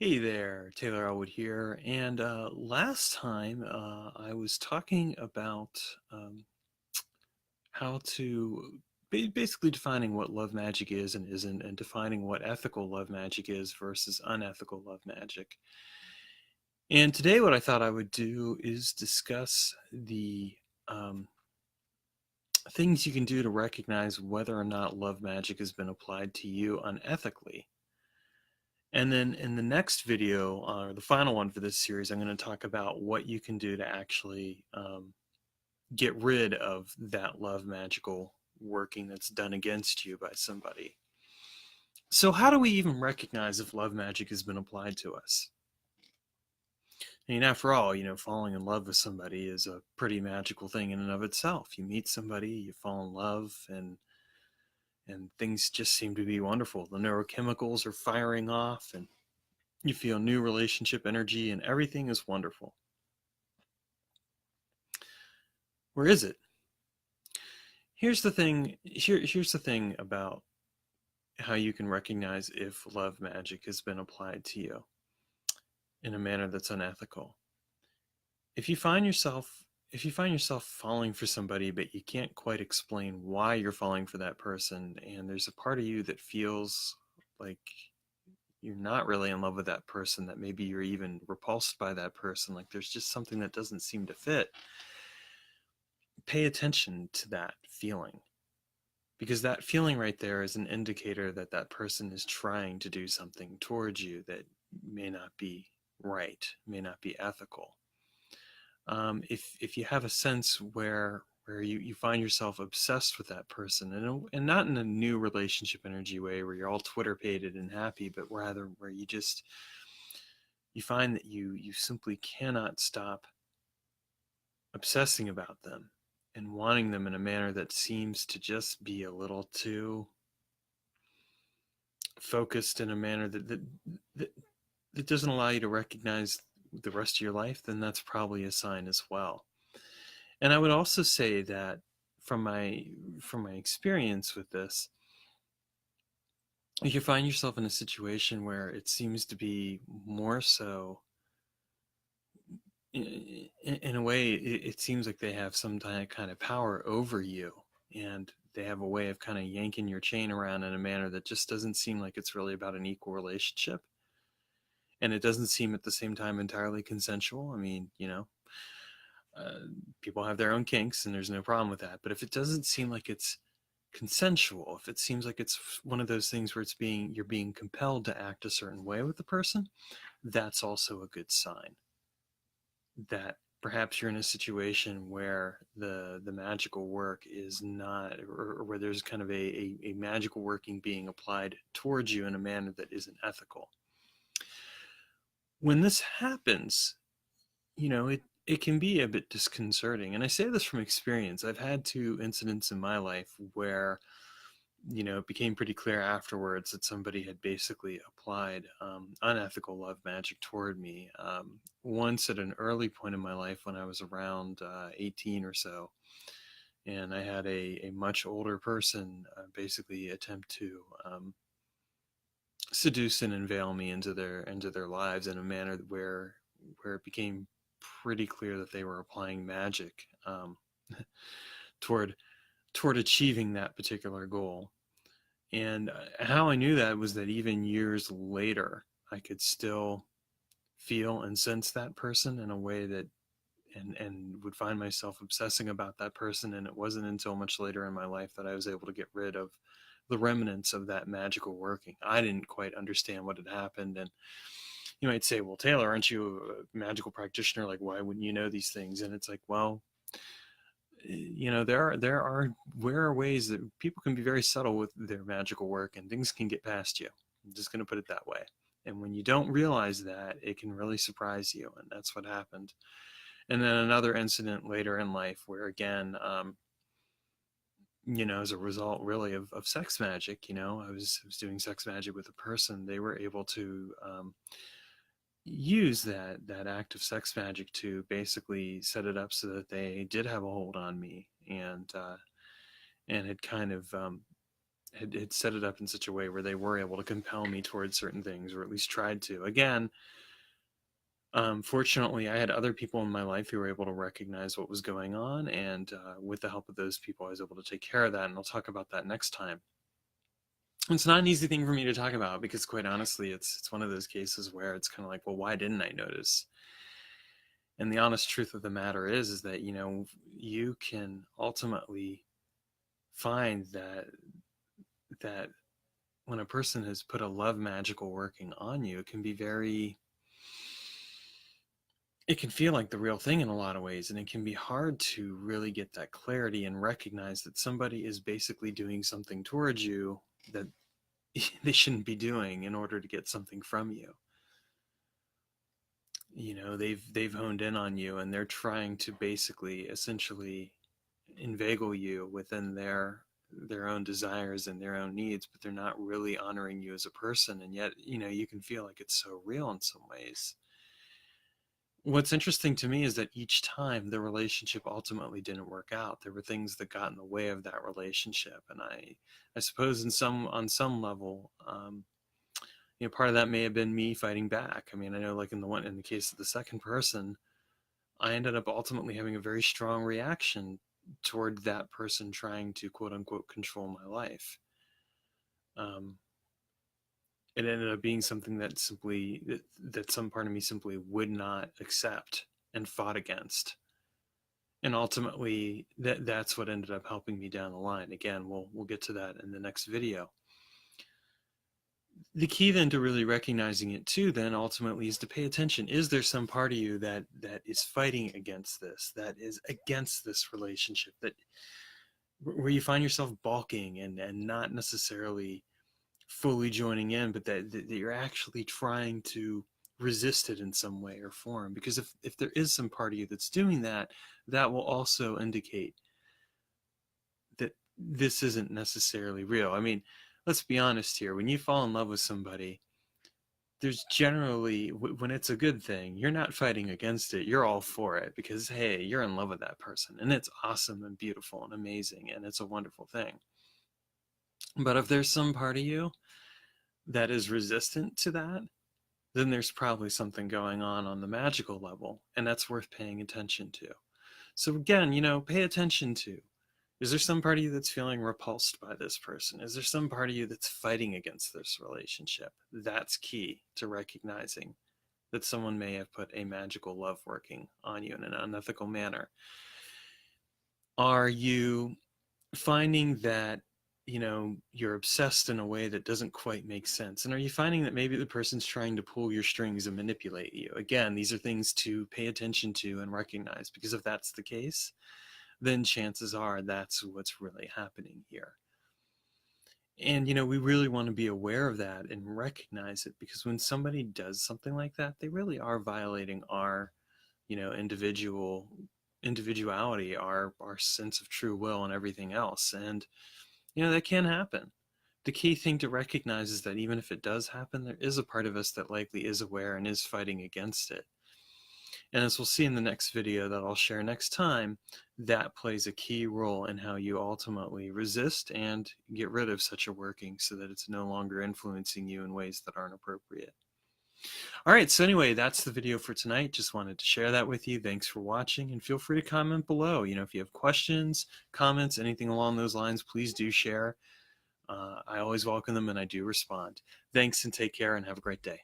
Hey there, Taylor Elwood here. And last time I was talking about how to basically defining what love magic is and isn't, and defining what ethical love magic is versus unethical love magic. And today, what I thought I would do is discuss the um, things you can do to recognize whether or not love magic has been applied to you unethically. And then in the next video, or the final one for this series, I'm going to talk about what you can do to actually get rid of that love magical working that's done against you by somebody. So, how do we even recognize if love magic has been applied to us? I mean, after all, falling in love with somebody is a pretty magical thing in and of itself. You meet somebody, you fall in love, and things just seem to be wonderful. The neurochemicals are firing off, and you feel new relationship energy, and everything is wonderful. Where is it? Here's the thing about how you can recognize if love magic has been applied to you in a manner that's unethical. If you find yourself if you find yourself falling for somebody but you can't quite explain why you're falling for that person, and there's a part of you that feels like you're not really in love with that person, that maybe you're even repulsed by that person, like there's just something that doesn't seem to fit, pay attention to that feeling, because that feeling right there is an indicator that that person is trying to do something towards you that may not be right, may not be ethical. If you have a sense where you find yourself obsessed with that person, and not in a new relationship energy way where you're all Twitter pated and happy, but rather where you find that you simply cannot stop obsessing about them and wanting them in a manner that seems to just be a little too focused, in a manner that, that doesn't allow you to recognize the rest of your life, then that's probably a sign as well. And I would also say that from my experience with this, if you find yourself in a situation where it seems to be more so, in a way, it seems like they have some kind of power over you, and they have a way of kind of yanking your chain around in a manner that just doesn't seem like it's really about an equal relationship, and it doesn't seem at the same time entirely consensual. I mean, uh, people have their own kinks, and there's no problem with that. But if it doesn't seem like it's consensual, if it seems like it's one of those things where you're being compelled to act a certain way with the person, that's also a good sign that perhaps you're in a situation where the magical work is not, or where there's kind of a magical working being applied towards you in a manner that isn't ethical. When this happens, it can be a bit disconcerting. And I say this from experience. I've had two incidents in my life where, it became pretty clear afterwards that somebody had basically applied unethical love magic toward me. Once at an early point in my life when I was around 18 or so, and I had a much older person basically attempt to seduce and inveigle me into their lives in a manner where it became pretty clear that they were applying magic toward toward achieving that particular goal. And how I knew that was that even years later, I could still feel and sense that person in a way that, and would find myself obsessing about that person. And it wasn't until much later in my life that I was able to get rid of the remnants of that magical working. I didn't quite understand what had happened. And you might say, well, Taylor, aren't you a magical practitioner? Like, why wouldn't you know these things? And it's like, well, there are ways that people can be very subtle with their magical work, and things can get past you. I'm just going to put it that way. And when you don't realize that, it can really surprise you, and that's what happened. And then another incident later in life where, again, as a result really of sex magic, I was doing sex magic with a person. They were able to use that act of sex magic to basically set it up so that they did have a hold on me, and had kind of had set it up in such a way where they were able to compel me towards certain things, or at least tried to. Again, fortunately, I had other people in my life who were able to recognize what was going on, and with the help of those people, I was able to take care of that, and I'll talk about that next time. It's not an easy thing for me to talk about because, quite honestly, it's one of those cases where it's kind of like, well, why didn't I notice? And the honest truth of the matter is that, you know, you can ultimately find that when a person has put a love magical working on you, it can be very, it can feel like the real thing in a lot of ways, and it can be hard to really get that clarity and recognize that somebody is basically doing something towards you that they shouldn't be doing in order to get something from you. You know, they've honed in on you, and they're trying to basically essentially inveigle you within their own desires and their own needs, but they're not really honoring you as a person. And yet, you know, you can feel like it's so real in some ways. What's interesting to me is that each time the relationship ultimately didn't work out. There were things that got in the way of that relationship, and I suppose on some level, you know, part of that may have been me fighting back. I mean, I know, like in the case of the second person, I ended up ultimately having a very strong reaction toward that person trying to quote unquote control my life. Um, it ended up being something that some part of me simply would not accept and fought against. And ultimately, that's what ended up helping me down the line. Again, we'll get to that in the next video. The key then to really recognizing it too then ultimately is to pay attention. Is there some part of you that is fighting against this, that is against this relationship, that where you find yourself balking and not necessarily fully joining in, but that you're actually trying to resist it in some way or form? Because if there is some part of you that's doing that, that will also indicate that this isn't necessarily real. I mean, let's be honest here. When you fall in love with somebody, there's generally, when it's a good thing, you're not fighting against it. You're all for it because, hey, you're in love with that person and it's awesome and beautiful and amazing and it's a wonderful thing. But if there's some part of you that is resistant to that, then there's probably something going on the magical level, and that's worth paying attention to. So again, you know, pay attention to, is there some part of you that's feeling repulsed by this person? Is there some part of you that's fighting against this relationship? That's key to recognizing that someone may have put a magical love working on you in an unethical manner. Are you finding that, you know, you're obsessed in a way that doesn't quite make sense? And are you finding that maybe the person's trying to pull your strings and manipulate you? Again, these are things to pay attention to and recognize, because if that's the case, then chances are that's what's really happening here. And, you know, we really want to be aware of that and recognize it, because when somebody does something like that, they really are violating our, you know, individuality, our sense of true will and everything else. And, you know, that can happen. The key thing to recognize is that even if it does happen, there is a part of us that likely is aware and is fighting against it. And as we'll see in the next video that I'll share next time, that plays a key role in how you ultimately resist and get rid of such a working so that it's no longer influencing you in ways that aren't appropriate. All right, so anyway, that's the video for tonight. Just wanted to share that with you. Thanks for watching, and feel free to comment below. You know, if you have questions, comments, anything along those lines, please do share. I always welcome them and I do respond. Thanks, and take care, and have a great day.